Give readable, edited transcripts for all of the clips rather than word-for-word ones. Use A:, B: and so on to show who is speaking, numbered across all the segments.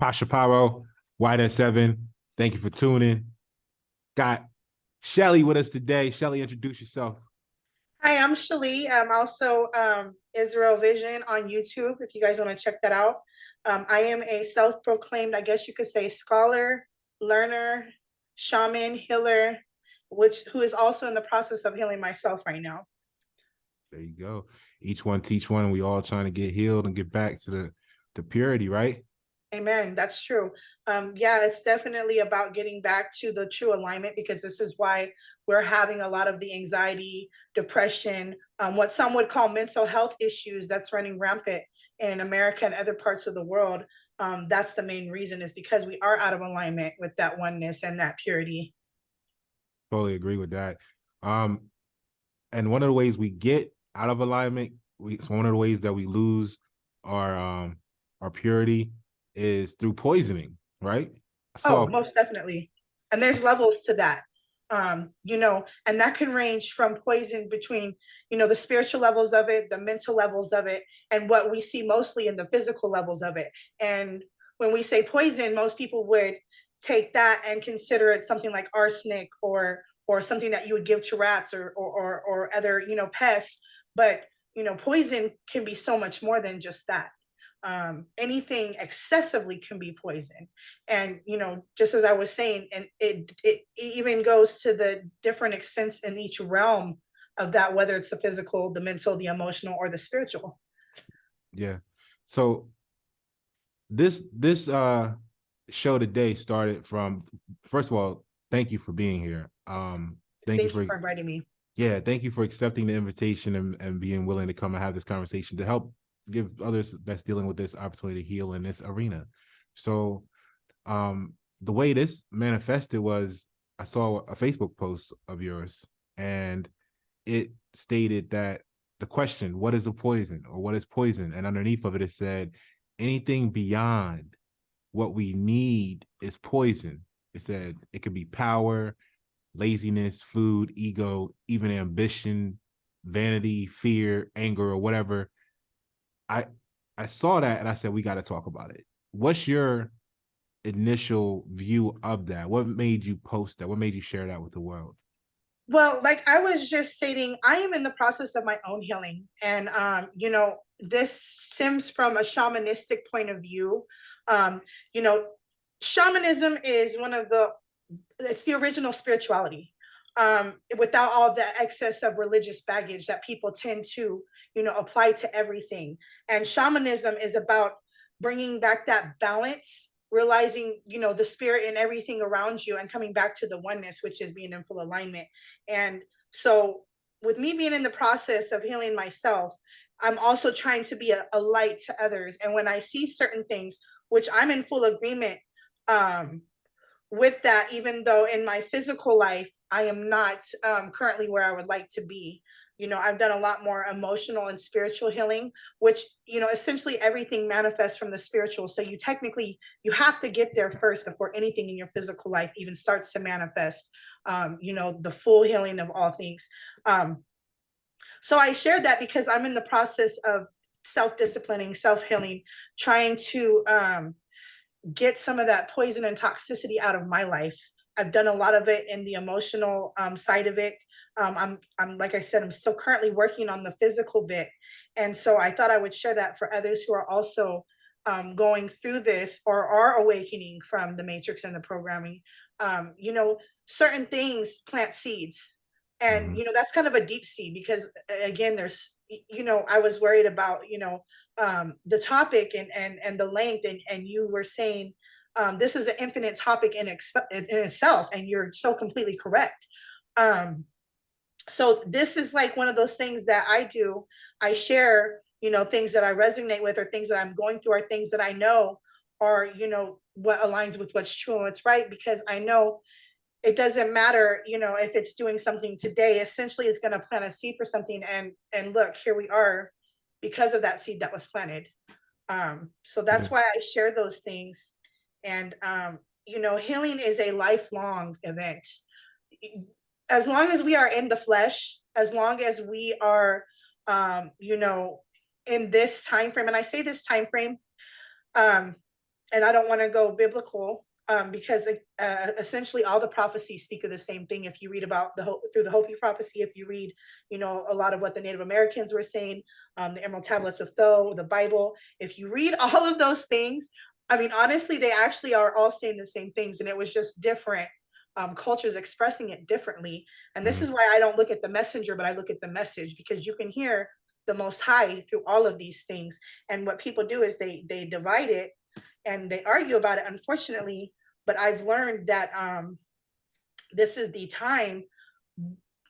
A: Pasha Paroh, White at 7. Thank you for tuning. Got Shelly with us today. Shelly, introduce yourself.
B: Hi, I'm Shali. I'm also Israel Vision on YouTube, if you guys want to check that out. I am a self-proclaimed, I guess you could say, scholar, learner, shaman, healer, who is also in the process of healing myself right now.
A: There you go. Each one teach one. We all trying to get healed and get back to the purity, right?
B: Amen. That's true. Yeah, it's definitely about getting back to the true alignment, because this is why we're having a lot of the anxiety, depression, what some would call mental health issues that's running rampant in America and other parts of the world. That's the main reason, is because we are out of alignment with that oneness and that purity.
A: Totally agree with that. Um, and one of the ways we get out of alignment, it's one of the ways that we lose our purity is through poisoning, right?
B: Oh,
A: So
B: most definitely. And there's levels to that. And that can range from poison between, the spiritual levels of it, the mental levels of it, and what we see mostly in the physical levels of it. And when we say poison, most people would take that and consider it something like arsenic or something that you would give to rats or other, pests. But, poison can be so much more than just that. Anything excessively can be poison. And just as I was saying, and it even goes to the different extents in each realm of that, whether it's the physical, the mental, the emotional, or the spiritual.
A: yeah. So this show today started from, first of all, thank you for being here. Thank you
B: Thank you
A: for
B: for inviting me.
A: thank you for accepting the invitation and being willing to come and have this conversation to help give others that's dealing with this opportunity to heal in this arena. So the way this manifested was I saw a Facebook post of yours, and it stated that the question, what is a poison, or what is poison? And underneath of it, it said, anything beyond what we need is poison. It said it could be power, laziness, food, ego, even ambition, vanity, fear, anger, or whatever. I I saw that and I said, we got to talk about it. What's your initial view of that? What made you post that? What made you share that with the world?
B: Well, like I was just stating, I am in the process of my own healing. And, this stems from a shamanistic point of view. Um, you know, Shamanism is it's the original spirituality, without all the excess of religious baggage that people tend to, apply to everything. And shamanism is about bringing back that balance, realizing, the spirit in everything around you, and coming back to the oneness, which is being in full alignment. And so, with me being in the process of healing myself, I'm also trying to be a light to others. And when I see certain things, which I'm in full agreement, um, with that, even though in my physical life, I am not currently where I would like to be. I've done a lot more emotional and spiritual healing, which, essentially everything manifests from the spiritual. So you have to get there first before anything in your physical life even starts to manifest, the full healing of all things. So I shared that because I'm in the process of self-disciplining, self-healing, trying to get some of that poison and toxicity out of my life. I've done a lot of it in the emotional side of it. I'm like I said, I'm still currently working on the physical bit, and so I thought I would share that for others who are also going through this or are awakening from the matrix and the programming. Certain things plant seeds, and
A: Mm-hmm.
B: that's kind of a deep seed, because again, there's I was worried about the topic and the length, and you were saying this is an infinite topic in itself, and you're so completely correct. So this is like one of those things that I do. I share, things that I resonate with, or things that I'm going through, or things that I know are, what aligns with what's true and what's right, because I know it doesn't matter, if it's doing something today. Essentially, it's going to plant a seed for something, and look, here we are, because of that seed that was planted. So
A: Yeah.
B: that's why I share those things. And healing is a lifelong event. As long as we are in the flesh, as long as we are, in this time frame, and I say this time frame, um, and I don't want to go biblical, because essentially all the prophecies speak of the same thing. If you read about through the Hopi prophecy, if you read, a lot of what the Native Americans were saying, the Emerald Tablets of Thoth, the Bible, if you read all of those things, I mean, honestly, they actually are all saying the same things, and it was just different cultures expressing it differently. And this
A: Mhm.
B: is why I don't look at the messenger, but I look at the message, because you can hear the Most High through all of these things. And what people do is they divide it and they argue about it, unfortunately. But I've learned that this is the time,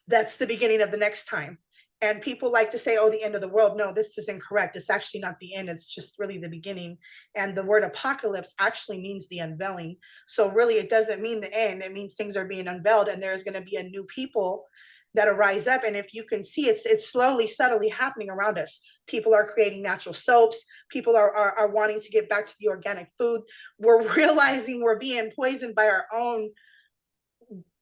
B: that's the beginning of the next time. And people like to say, oh, the end of the world. No, this is incorrect. It's actually not the end. It's just really the beginning. And the word apocalypse actually means the unveiling. So really, it doesn't mean the end. It means things are being unveiled, and there's going to be a new people that arise up. And if you can see, it's slowly, subtly happening around us. People are creating natural soaps. People are wanting to get back to the organic food. We're realizing we're being poisoned by our own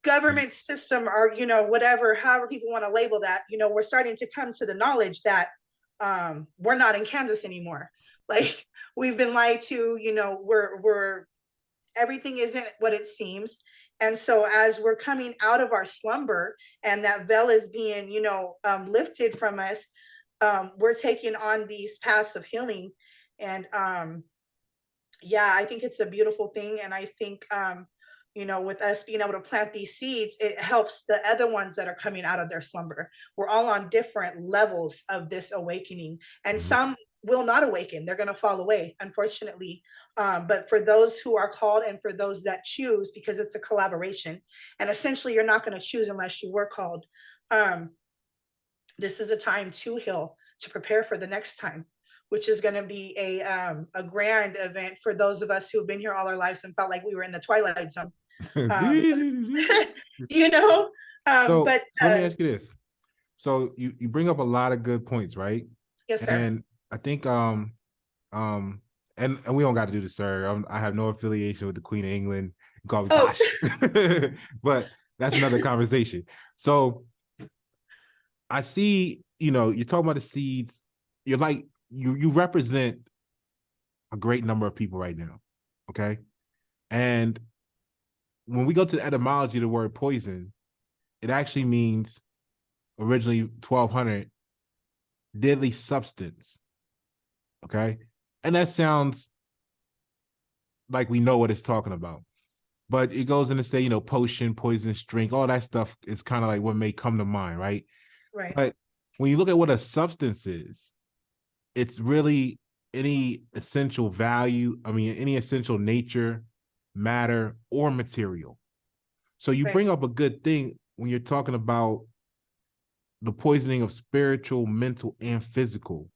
B: government system, or whatever, however people want to label that. We're starting to come to the knowledge that we're not in Kansas anymore. Like, we've been lied to. We're everything isn't what it seems. And so as we're coming out of our slumber and that veil is being lifted from us, we're taking on these paths of healing. And yeah, I think it's a beautiful thing. And I think with us being able to plant these seeds, it helps the other ones that are coming out of their slumber. We're all on different levels of this awakening, and
A: Mhm.
B: some will not awaken. They're going to fall away, unfortunately. But for those who are called, and for those that choose, because it's a collaboration, and essentially you're not going to choose unless you were called. Um, this is a time to heal, to prepare for the next time, which is going to be a grand event for those of us who've been here all our lives and felt like we were in the twilight zone. um, you know,
A: So,
B: but
A: so let me ask you this. So you bring up a lot of good points, right?
B: yes, sir.
A: And I think um and we don't got to do this, sir. I have no affiliation with the Queen of England. You call me
B: Oh,
A: Posh, but that's another conversation. So I see, you're talking about the seeds. You're like you represent a great number of people right now, okay? And when we go to the etymology of the word poison, it actually means originally 1200 deadly substance. Okay. And that sounds like we know what it's talking about. But it goes in to say, potion, poison, drink, all that stuff is kind of like what may come to mind, right?
B: right.
A: But when you look at what a substance is, it's really any essential value, any essential nature, matter, or material. So you
B: Right.
A: bring up a good thing when you're talking about the poisoning of spiritual, mental, and physical,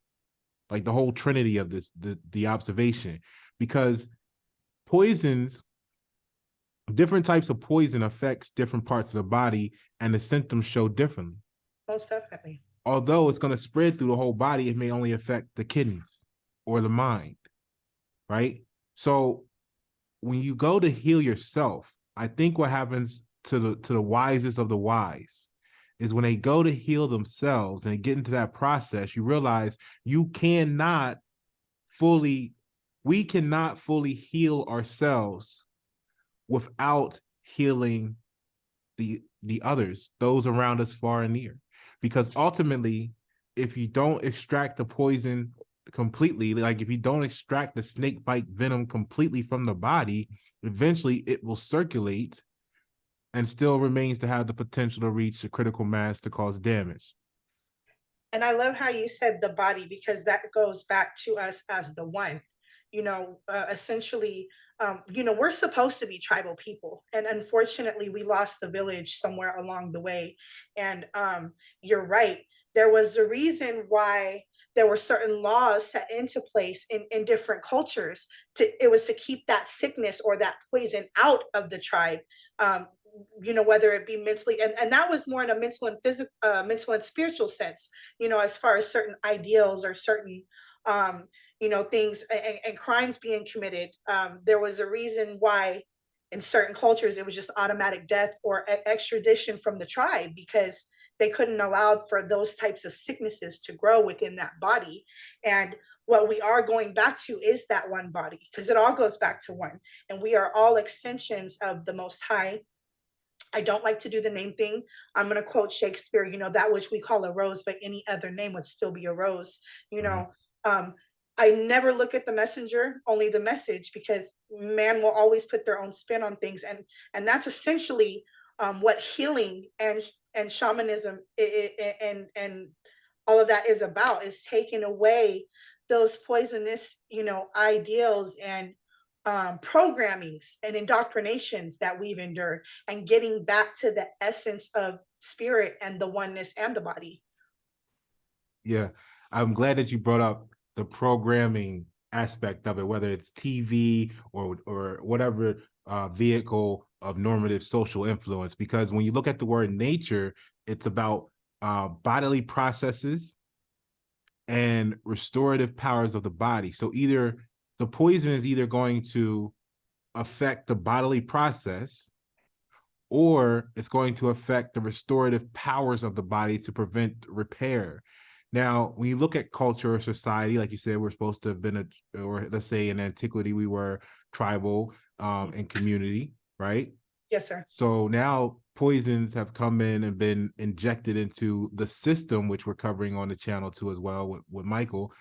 A: like the whole trinity of this, the observation, because poisons, different types of poison affects different parts of the body, and the symptoms show differently.
B: Most definitely.
A: Although it's going to spread through the whole body, it may only affect the kidneys or the mind, right? So when you go to heal yourself, I think what happens to the wisest of the wise is when they go to heal themselves and get into that process, you realize we cannot fully heal ourselves without healing the others, those around us far and near. Because ultimately, if you don't extract the poison completely, like if you don't extract the snake bite venom completely from the body, eventually it will circulate and still remains to have the potential to reach a critical mass to cause damage.
B: And I love how you said the body, because that goes back to us as the one. Essentially, we're supposed to be tribal people, and unfortunately, we lost the village somewhere along the way. And you're right. There was a reason why there were certain laws set into place in different cultures. It was to keep that sickness or that poison out of the tribe. Um, whether it be mentally, and that was more in a mental and physical, mental and spiritual sense, as far as certain ideals or certain, things and crimes being committed. There was a reason why in certain cultures it was just automatic death or extradition from the tribe, because they couldn't allow for those types of sicknesses to grow within that body. And what we are going back to is that one body, because it all goes back to one, and we are all extensions of the Most High. I don't like to do the name thing. I'm going to quote Shakespeare, that which we call a rose, but any other name would still be a rose. You know, um, I never look at the messenger, only the message, because man will always put their own spin on things. And that's essentially what healing and shamanism and all of that is about, is taking away those poisonous, ideals and programmings and indoctrinations that we've endured, and getting back to the essence of spirit and the oneness and the body.
A: Yeah, I'm glad that you brought up the programming aspect of it, whether it's TV or whatever vehicle of normative social influence. Because when you look at the word nature, it's about bodily processes and restorative powers of the body. So either the poison is either going to affect the bodily process, or it's going to affect the restorative powers of the body to prevent repair. Now, when you look at culture or society, like you said, we're supposed to have been or let's say in antiquity, we were tribal and community, right?
B: Yes, sir.
A: So now poisons have come in and been injected into the system, which we're covering on the channel too as well with Michael.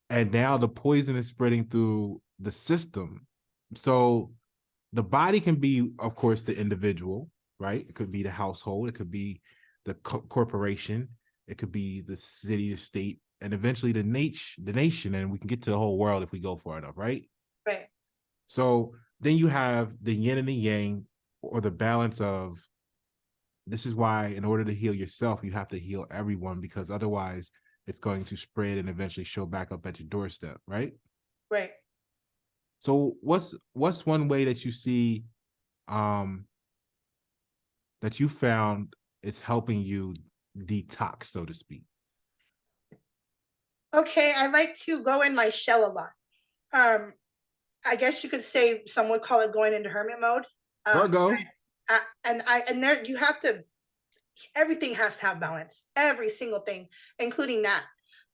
A: And now the poison is spreading through the system. So the body can be, of course, the individual, right? It could be the household, it could be the corporation, it could be the city, the state, and eventually the nation, and we can get to the whole world if we go far enough, right?
B: Right.
A: So then you have the yin and the yang, or the balance of, this is why in order to heal yourself, you have to heal everyone, because otherwise it's going to spread and eventually show back up at your doorstep, right?
B: Right.
A: So what's one way that you see that you found is helping you detox, so to speak?
B: Okay, I like to go in my shell a lot. I guess you could say, some would call it going into hermit mode.
A: Virgo.
B: And there you have to, everything has to have balance, every single thing, including that,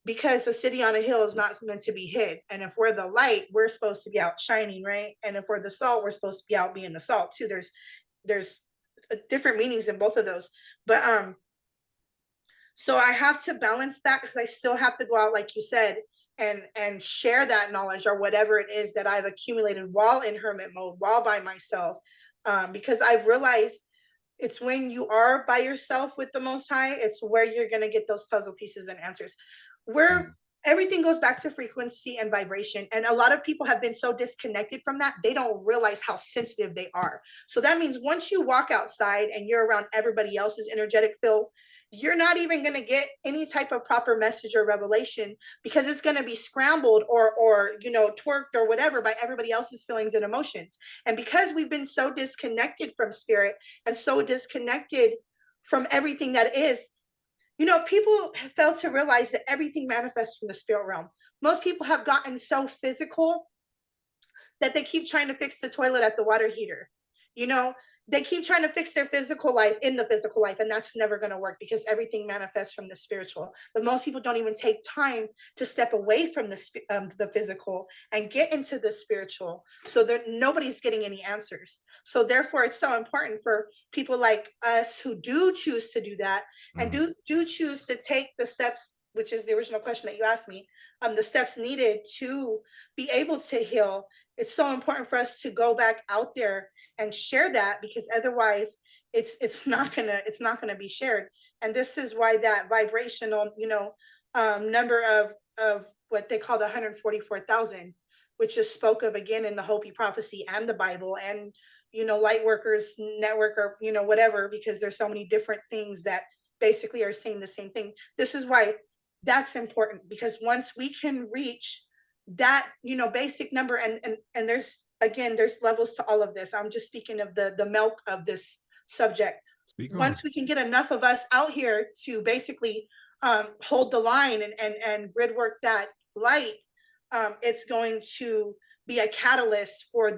B: because the city on a hill is not meant to be hid. And if we're the light, we're supposed to be out shining, right? And if we're the salt, we're supposed to be out being the salt too. There's different meanings in both of those, but so I have to balance that, because I still have to go out, like you said, and share that knowledge or whatever it is that I've accumulated while in hermit mode, while by myself, because I've realized it's when you are by yourself with the Most High, it's where you're going to get those puzzle pieces and answers, where everything goes back to frequency and vibration. And a lot of people have been so disconnected from that, they don't realize how sensitive they are. So that means once you walk outside and you're around everybody else's energetic field, you're not even going to get any type of proper message or revelation, because it's going to be scrambled or twerked or whatever by everybody else's feelings and emotions. And because we've been so disconnected from spirit and so disconnected from everything that is, people fail to realize that everything manifests from the spirit realm. Most people have gotten so physical that they keep trying to fix the toilet at the water heater. They keep trying to fix their physical life in the physical life, and that's never going to work, because everything manifests from the spiritual. But most people don't even take time to step away from the physical and get into the spiritual, so nobody's getting any answers. So therefore, it's so important for people like us who do choose to do that, and do choose to take the steps, which is the original question that you asked me, the steps needed to be able to heal. It's so important for us to go back out there and share that, because otherwise it's not gonna be shared. And this is why that vibrational number of what they call the 144,000, which is spoke of again in the Hopi prophecy and the Bible, and light workers network, or whatever, because there's so many different things that basically are saying the same thing. This is why that's important, because once we can reach that basic number, and there's levels to all of this. I'm just speaking of the milk of this subject. Once we can get enough of us out here to basically hold the line and grid work that light, it's going to be a catalyst for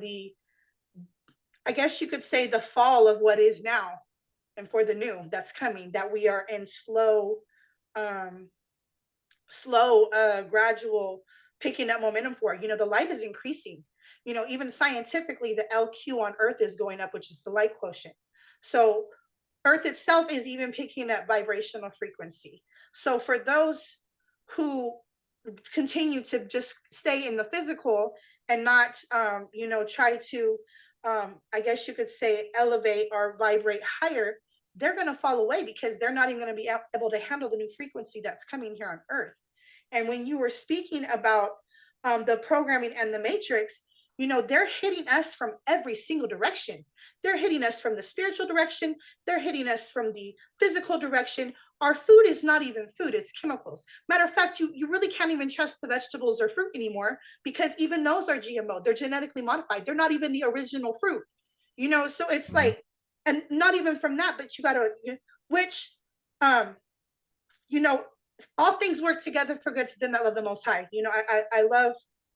B: I guess you could say, the fall of what is now, and for the new that's coming, that we are in slow slow, gradual picking up momentum for. The light is increasing. Even scientifically, the LQ on Earth is going up, which is the light quotient. So Earth itself is even picking up vibrational frequency. So for those who continue to just stay in the physical and not, try to, I guess you could say, elevate or vibrate higher, they're going to fall away because they're not even going to be able to handle the new frequency that's coming here on Earth. And when you were speaking about the programming and the matrix, they're hitting us from every single direction. They're hitting us from the spiritual direction. They're hitting us from the physical direction. Our food is not even food, it's chemicals. Matter of fact, you really can't even trust the vegetables or fruit anymore because even those are GMO. They're genetically modified. They're not even the original fruit. So it's
A: Mhm.
B: like, and not even from that, but you gotta, which, um, you know, all things work together for good to them that love the Most High. I love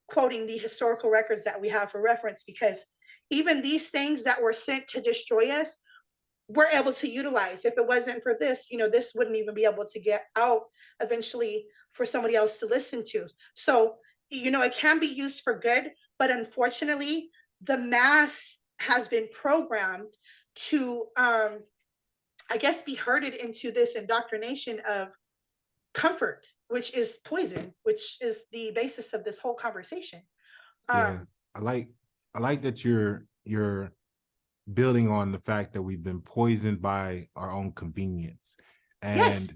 B: quoting the historical records that we have for reference because even these things that were sent to destroy us, we're able to utilize. If it wasn't for this, this wouldn't even be able to get out eventually for somebody else to listen to. So, it can be used for good, but unfortunately, the mass has been programmed to, I guess, be herded into this indoctrination of comfort, which is poison, which is the basis of this whole conversation.
A: Yeah,
B: Um,
A: I like I like that you're building on the fact that we've been poisoned by our own convenience. And
B: yes.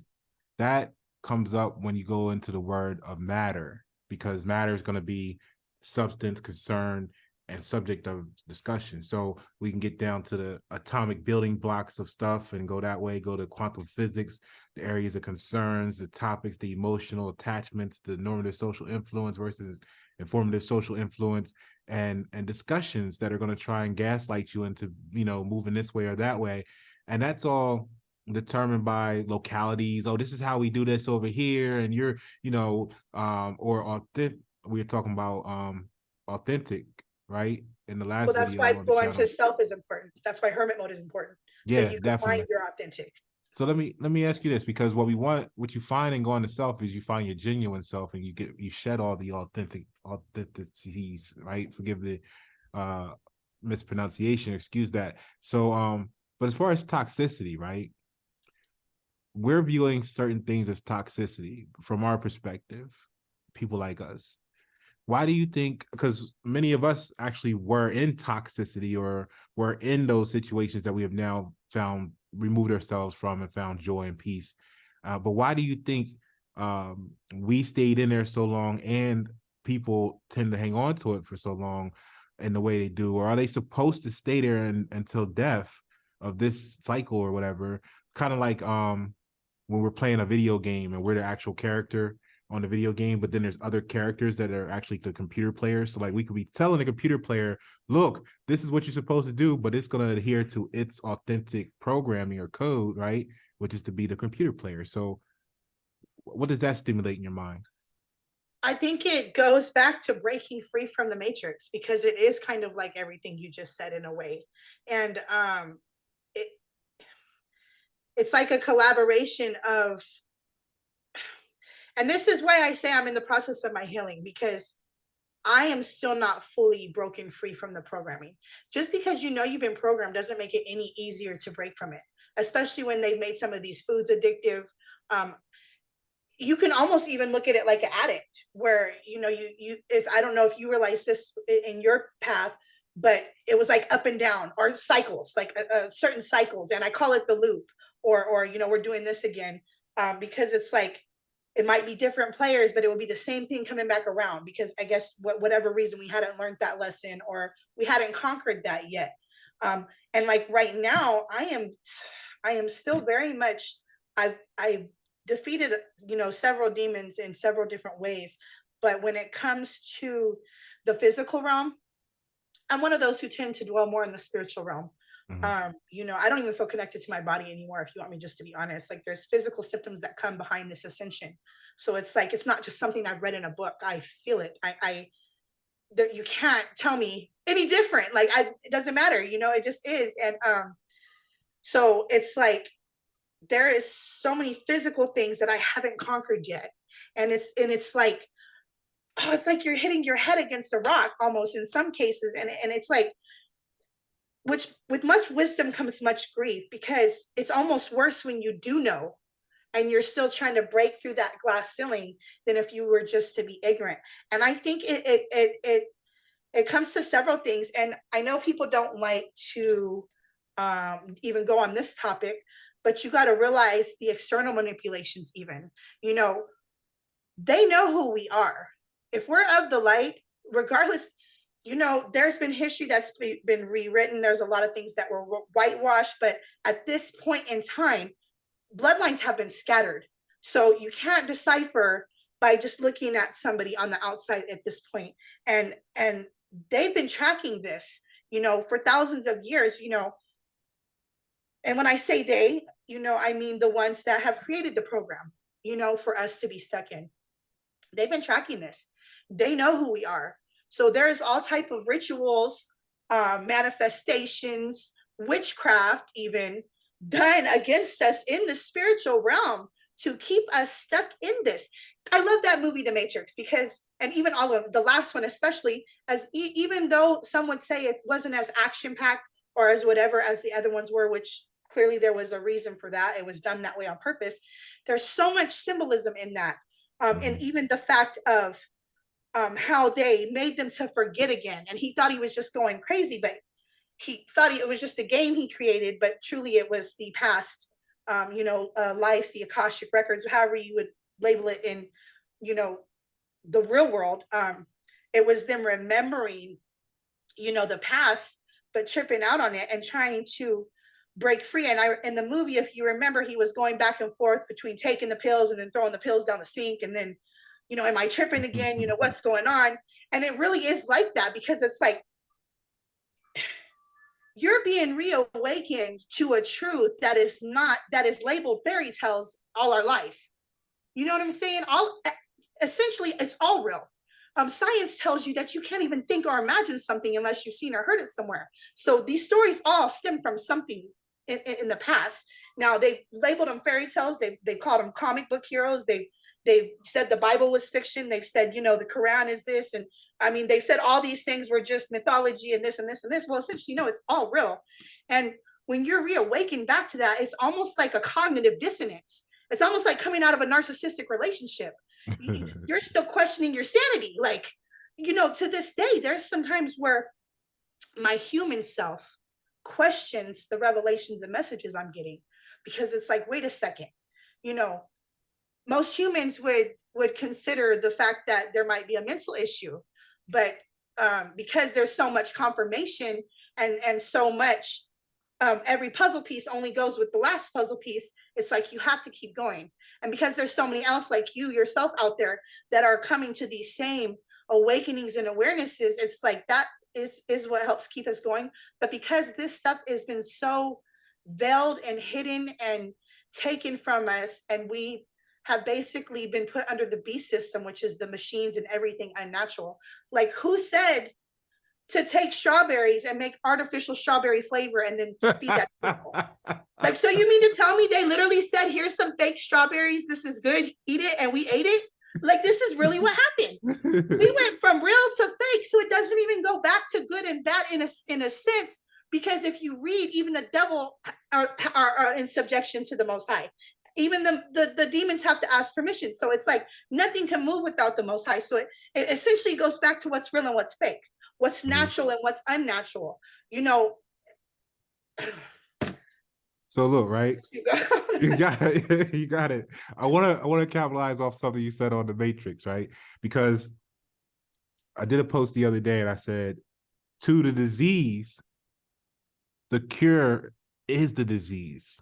A: that comes up when you go into the word of matter, because matter is going to be substance, concern, and subject of discussion. So we can get down to the atomic building blocks of stuff and go that way, go to quantum physics, the areas of concerns, the topics, the emotional attachments, the normative social influence versus informative social influence, and discussions that are going to try and gaslight you into moving this way or that way. And that's all determined by localities. Oh, this is how we do this over here, and you're or authentic. We were talking about authentic, right, in the
B: Well,
A: last
B: that's
A: video
B: why
A: on the
B: going to
A: channel.
B: self is important. That's why hermit mode is important. So
A: Yeah,
B: you can find
A: definitely.
B: your authentic.
A: So let me ask you this, because what you find in going to self is you find your genuine self, and you shed all the authenticities, right? Forgive the uh mispronunciation, excuse that. So but as far as toxicity, right? We're viewing certain things as toxicity from our perspective, people like us. Why do you think? Because many of us actually were in toxicity, or were in those situations that we have now found, removed ourselves from, and found joy and peace. But why do you think we stayed in there so long, and people tend to hang on to it for so long in the way they do? Or are they supposed to stay there until death of this cycle or whatever? Kind of like when we're playing a video game and we're the actual character on the video game, but then there's other characters that are actually the computer players. So like we could be telling the computer player, look, this is what you're supposed to do, but it's going to adhere to its authentic programming or code, right? Which is to be the computer player. So what does that stimulate in your mind?
B: I think it goes back to breaking free from the matrix because it is kind of like everything you just said in a way. And it, it's like a collaboration of, and this is why I say I'm in the process of my healing because I am still not fully broken free from the programming. Just because you've been programmed doesn't make it any easier to break from it, especially when they've made some of these foods addictive. Um, you can almost even look at it like an addict, where you if I don't know if you realize this in your path, but it was like up and down or cycles, like certain cycles, and I call it the loop, or we're doing this again, because it's like it might be different players, but it would be the same thing coming back around because I guess whatever reason we hadn't learned that lesson or we hadn't conquered that yet. And like right now, I am still very much, I defeated several demons in several different ways, but when it comes to the physical realm, I'm one of those who tend to dwell more in the spiritual realm.
A: Mhm.
B: I don't even feel connected to my body anymore, if you want me just to be honest. Like there's physical symptoms that come behind this ascension. So it's like it's not just something I've read in a book. I feel it. You can't tell me any different. Like it doesn't matter, it just is. And so it's like there is so many physical things that I haven't conquered yet. And it's like, oh, it's like you're hitting your head against a rock almost in some cases. And it's like, which with much wisdom comes much grief, because it's almost worse when you do know and you're still trying to break through that glass ceiling than if you were just to be ignorant. And I think it comes to several things. And I know people don't like to even go on this topic, but you got to realize the external manipulations, even, you know, they know who we are. If we're of the light, regardless, you know, there's been history that's been rewritten. There's a lot of things that were whitewashed, but at this point in time, bloodlines have been scattered. So you can't decipher by just looking at somebody on the outside at this point. And they've been tracking this, you know, for thousands of years, you know. And when I say they, you know, I mean the ones that have created the program, you know, for us to be stuck in. They've been tracking this. They know who we are. So there's all type of rituals, manifestations, witchcraft even done against us in the spiritual realm to keep us stuck in this. I love that movie, The Matrix, because, and even all of the last one, especially, as even though some would say it wasn't as action packed or as whatever as the other ones were, which clearly there was a reason for that. It was done that way on purpose. There's so much symbolism in that. And even the fact of how they made them to forget again. And he thought he was just going crazy, but he thought it was just a game he created, but truly it was the past, you know, lives, the Akashic records, however you would label it in, you know, the real world. It was them remembering, you know, the past, but tripping out on it and trying to break free. And in the movie, if you remember, he was going back and forth between taking the pills and then throwing the pills down the sink. And then, you know, am I tripping again? You know, what's going on? And it really is like that, because it's like, you're being reawakened to a truth that is not, that is labeled fairy tales all our life. You know what I'm saying? Essentially, it's all real. Science tells you that you can't even think or imagine something unless you've seen or heard it somewhere. So these stories all stem from something in the past. Now they've labeled them fairy tales. They've called them comic book heroes. They've said the Bible was fiction. They've said, you know, the Quran is this. And I mean, they've said all these things were just mythology and this and this and this. Well, essentially, no, it's all real. And when you're reawakened back to that, it's almost like a cognitive dissonance. It's almost like coming out of a narcissistic relationship. You're still questioning your sanity. Like, you know, to this day, there's sometimes where my human self questions the revelations and messages I'm getting, because it's like, wait a second, you know, most humans would consider the fact that there might be a mental issue, but because there's so much confirmation and so much, every puzzle piece only goes with the last puzzle piece. It's like you have to keep going. And because there's so many else like you yourself out there that are coming to these same awakenings and awarenesses, it's like that is what helps keep us going. But because this stuff has been so veiled and hidden and taken from us, and we have basically been put under the beast system, which is the machines and everything unnatural. Like, who said to take strawberries and make artificial strawberry flavor and then feed that to people? Like, so you mean to tell me they literally said, here's some fake strawberries, this is good, eat it, and we ate it? Like, this is really what happened. We went from real to fake. So it doesn't even go back to good and bad in a sense, because if you read, even the devil are in subjection to the Most High. Even the demons have to ask permission. So it's like nothing can move without the Most High. So it essentially goes back to what's real and what's fake, what's natural and what's unnatural, you know.
A: So look, right? You got it. You got it. I wanna capitalize off something you said on the Matrix, right? Because I did a post the other day and I said, to the disease, the cure is the disease.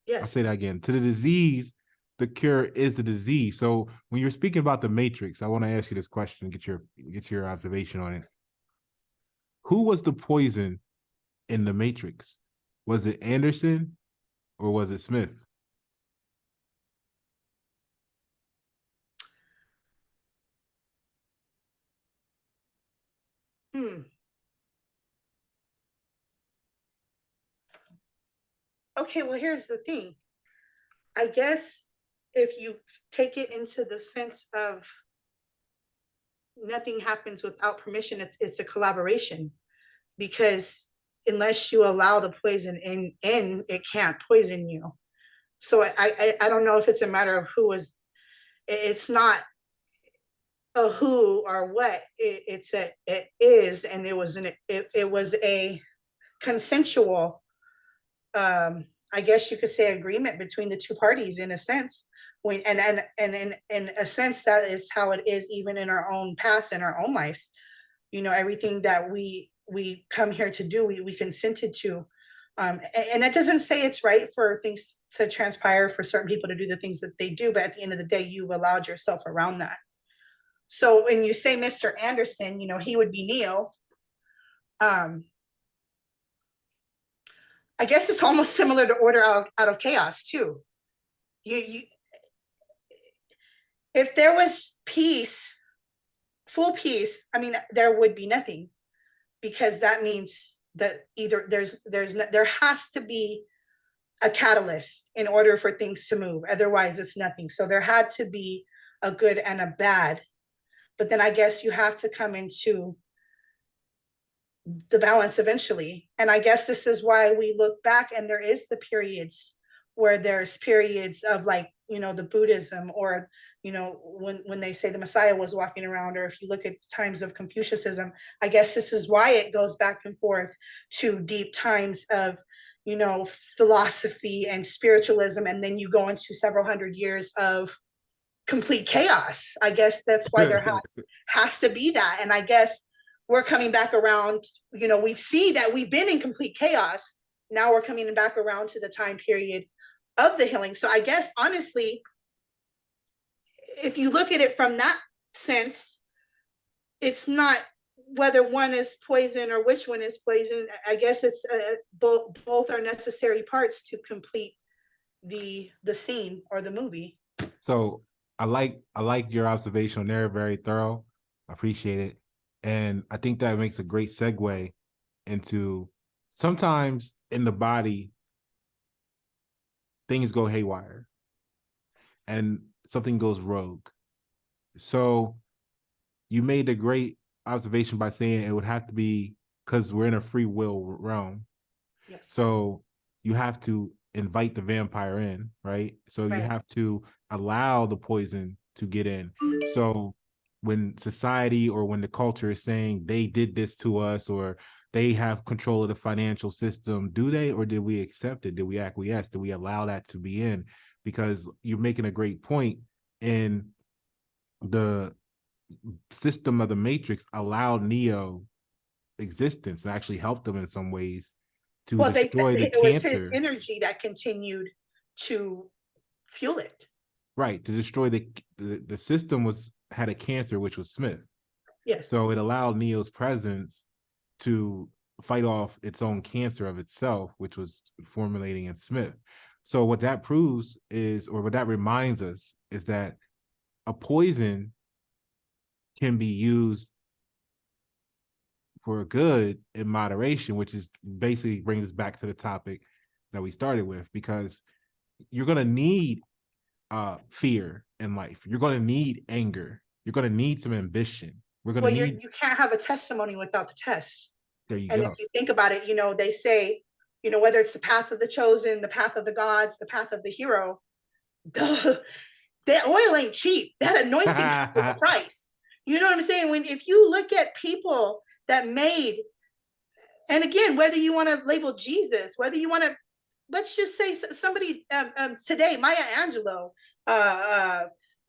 B: Yes.
A: I'll say that again. To the disease, the cure is the disease. So when you're speaking about the Matrix, I want to ask you this question, get your observation on it. Who was the poison in the Matrix? Was it Anderson or was it Smith?
B: Okay, well, here's the thing. I guess if you take it into the sense of nothing happens without permission, it's a collaboration, because unless you allow the poison in, it can't poison you. So I don't know if it's a matter of who is, it's not a who or what, it is, and it was a consensual, I guess you could say, agreement between the two parties, in a sense. When and in a sense, that is how it is even in our own past, in our own lives. Everything that we come here to do, we consented to. And it doesn't say it's right for things to transpire, for certain people to do the things that they do, but at the end of the day, you've allowed yourself around that. So when you say Mr. Anderson, he would be Neo. I guess it's almost similar to order out of chaos too. You if there was peace, full peace, I mean, there would be nothing, because that means that either there has to be a catalyst in order for things to move. Otherwise, it's nothing. So there had to be a good and a bad. But then I guess you have to come into the balance eventually. And I guess this is why we look back, and there is the periods where there's periods of, like, the Buddhism, or when they say the Messiah was walking around, or if you look at times of Confucianism. I guess this is why it goes back and forth to deep times of philosophy and spiritualism, and then you go into several hundred years of complete chaos. I guess that's why there has to be that. And I guess we're coming back around. We've seen that we've been in complete chaos. Now we're coming back around to the time period of the healing. So I guess, honestly, if you look at it from that sense, it's not whether one is poison or which one is poison. I guess it's both are necessary parts to complete the scene or the movie.
A: So I like your observation there. Very thorough. I appreciate it. And I think that makes a great segue into, sometimes in the body, things go haywire and something goes rogue. So you made a great observation by saying it would have to be, because we're in a free will realm.
B: Yes.
A: So you have to invite the vampire in, right? So
B: Right.
A: you have to allow the poison to get in. So when society or when the culture is saying they did this to us, or they have control of the financial system, do they, or did we accept it? Did we acquiesce? Did we allow that to be in? Because you're making a great point. In the system of the Matrix allowed Neo existence and actually helped them in some ways to destroy the
B: it was his
A: cancer.
B: energy that continued to fuel it.
A: Right, to destroy the system had a cancer, which was Smith.
B: Yes.
A: So it allowed Neo's presence to fight off its own cancer of itself, which was formulating in Smith. So what that proves is, or what that reminds us, is that a poison can be used for good in moderation, which is basically brings us back to the topic that we started with, because you're going to need fear in life. You're going to need anger. You're going to need some ambition. We're going to need.
B: You can't have a testimony without the test.
A: There you
B: and
A: go.
B: If you think about it, they say, whether it's the path of the chosen, the path of the gods, the path of the hero, the oil ain't cheap. That anointing comes with a price. You know what I'm saying? If you look at people that made, and again, whether you want to label Jesus, whether you want to, let's just say somebody today, Maya Angelou,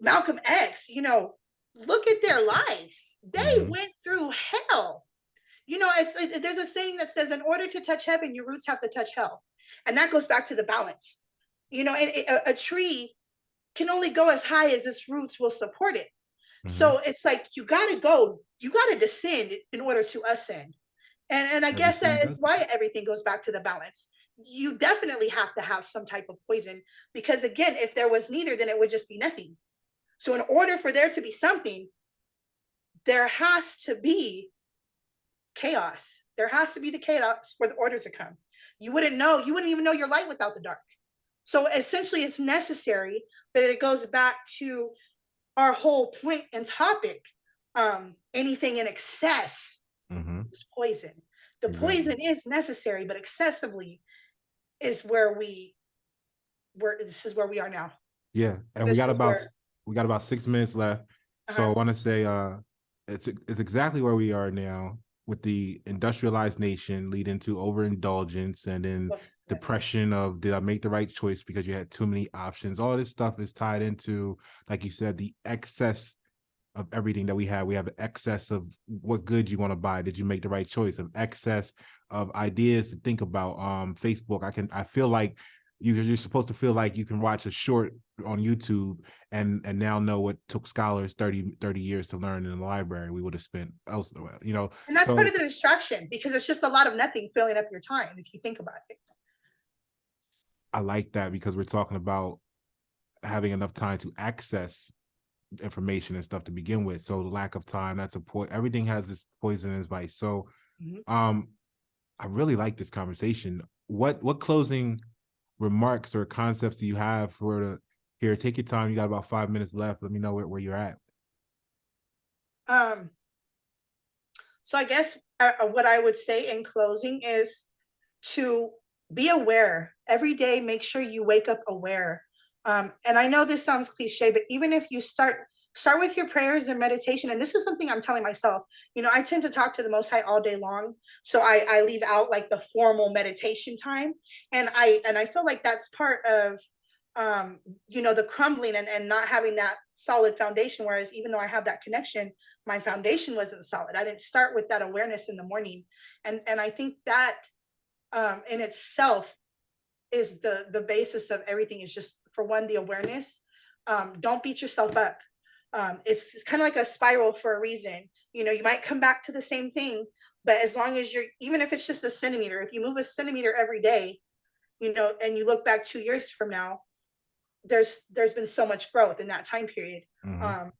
B: Malcolm X, look at their lives. They went through hell. There's a saying that says, in order to touch heaven, your roots have to touch hell. And that goes back to the balance. A tree can only go as high as its roots will support it. So it's like, you got to descend in order to ascend. And I guess that is why everything goes back to the balance. You definitely have to have some type of poison, because again, if there was neither, then it would just be nothing. So in order for there to be something, there has to be chaos. There has to be the chaos for the order to come. You wouldn't even know your light without the dark. So essentially it's necessary, but it goes back to our whole point and topic. Anything in excess
A: Mm-hmm.
B: is poison. The
A: Exactly.
B: poison is necessary, but excessively is where this is where we are now.
A: Yeah, and
B: This is where,
A: we got about 6 minutes left. So
B: uh-huh.
A: I want to say it's exactly where we are now with the industrialized nation leading to overindulgence and then
B: Yes.
A: depression of did I make the right choice because you had too many options. All this stuff is tied into, like you said, the excess of everything that we have. We have an excess of what good you want to buy. Did you make the right choice? Of excess of ideas to think about. Facebook. I feel like you're supposed to feel like you can watch a short on YouTube and now know what took scholars 30 years to learn in the library we would have spent elsewhere, you know.
B: And that's part
A: So
B: of the distraction because it's just a lot of nothing filling up your time if you think about it.
A: I like that because we're talking about having enough time to access information and stuff to begin with. So the lack of time, that's a point. Everything has this poisonous vice. So
B: Mhm.
A: um I really like this conversation. What closing remarks or concepts do you have for the here? Take your time. You got about 5 minutes left. Let me know where you're at.
B: Um, so I guess what I would say in closing is to be aware every day. Make sure you wake up aware. And I know this sounds cliche, but even if you start with your prayers and meditation, and this is something I'm telling myself. I tend to talk to the Most High all day long, so I leave out like the formal meditation time, and I feel like that's part of um the crumbling and not having that solid foundation. Whereas even though I have that connection, my foundation wasn't solid. I didn't start with that awareness in the morning, and I think that in itself is the basis of everything. Is just, for one, the awareness. Don't beat yourself up. It's kind of like a spiral for a reason. You might come back to the same thing, but as long as you're, even if it's just a centimeter, if you move a centimeter every day, and you look back 2 years from now, there's been so much growth in that time period.
A: Mm-hmm.
B: um,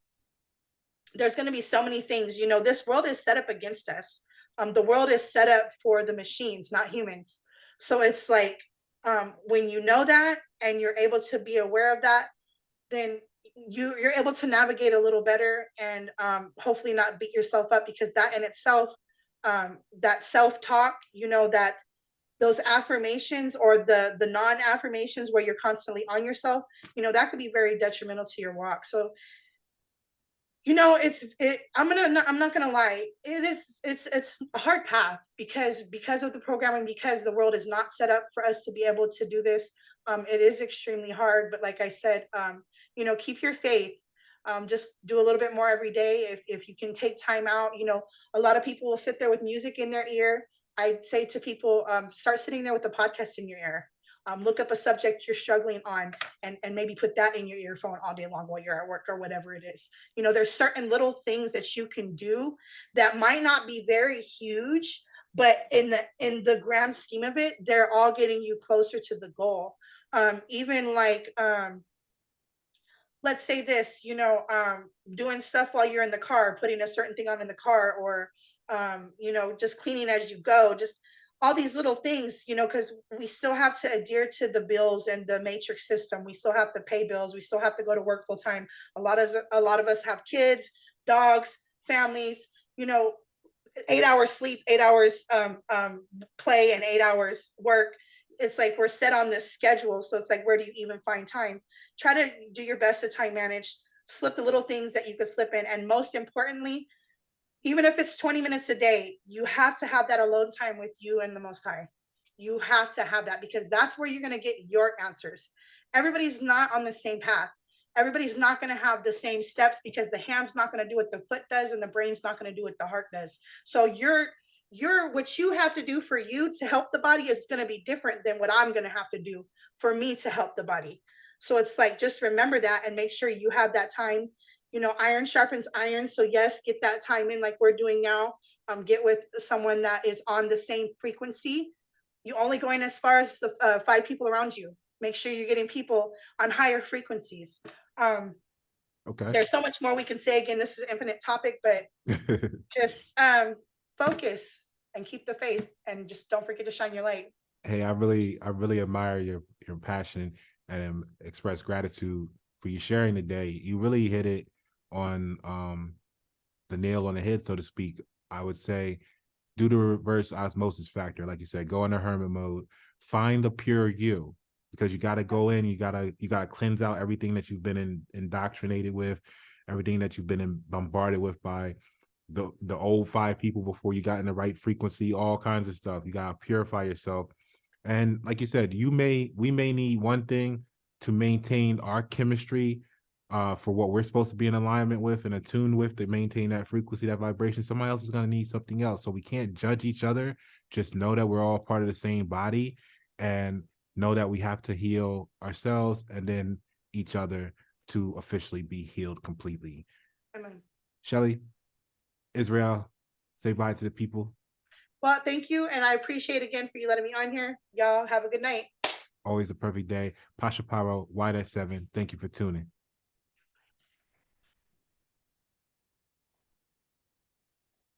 B: there's going to be so many things. This world is set up against us. The world is set up for the machines, not humans. So it's like, when you know that and you're able to be aware of that, then you're able to navigate a little better, and hopefully not beat yourself up, because that in itself, that self-talk, that those affirmations or the non-affirmations where you're constantly on yourself, that could be very detrimental to your walk. So I'm not gonna lie. It's a hard path because of the programming, because the world is not set up for us to be able to do this. It is extremely hard, but like I said, keep your faith. Just do a little bit more every day. If you can take time out, a lot of people will sit there with music in their ear. I say to people, start sitting there with the podcast in your ear. Look up a subject you're struggling on, and maybe put that in your earphone all day long while you're at work or whatever it is. There's certain little things that you can do that might not be very huge, but in the grand scheme of it, they're all getting you closer to the goal. Even like, let's say this, doing stuff while you're in the car, putting a certain thing on in the car, or just cleaning as you go, just all these little things, because we still have to adhere to the bills and the matrix system. We still have to pay bills. We still have to go to work full time. A lot of us have kids, dogs, families. You know, 8 hours sleep, 8 hours play, and 8 hours work. It's like we're set on this schedule. So it's like, where do you even find time? Try to do your best to time manage, slip the little things that you could slip in. And most importantly, even if it's 20 minutes a day, you have to have that alone time with you and the Most High. You have to have that, because that's where you're going to get your answers. Everybody's not on the same path. Everybody's not going to have the same steps, because the hand's not going to do what the foot does and the brain's not going to do what the heart does. So what you have to do for you to help the body is going to be different than what I'm going to have to do for me to help the body. So it's like, just remember that and make sure you have that time. Iron sharpens iron. So yes, get that time in like we're doing now. Get with someone that is on the same frequency. You only going as far as the 5 people around you. Make sure you're getting people on higher frequencies. Um,
A: Okay.
B: there's so much more we can say. Again, this is an infinite topic, but just focus and keep the faith, and just don't forget to shine your light.
A: Hey, I really admire your passion. and express gratitude for you sharing today. You really hit it on the nail on the head, so to speak. I would say do the reverse osmosis factor, like you said, go into hermit mode, find the pure you, because you got to go in, you got to cleanse out everything that you've been indoctrinated with, everything that you've been bombarded with by the old 5 people before you got in the right frequency, all kinds of stuff. You got to purify yourself. And like you said, we may need one thing to maintain our chemistry for what we're supposed to be in alignment with and attuned with, to maintain that frequency, that vibration. Somebody else is going to need something else. So we can't judge each other. Just know that we're all part of the same body, and know that we have to heal ourselves and then each other to officially be healed completely.
B: Amen.
A: Shelly, Israel, say bye to the people.
B: Well, thank you. And I appreciate again for you letting me on here. Y'all have a good night.
A: Always a perfect day. Pasha, Paroh, White at 7. Thank you for tuning.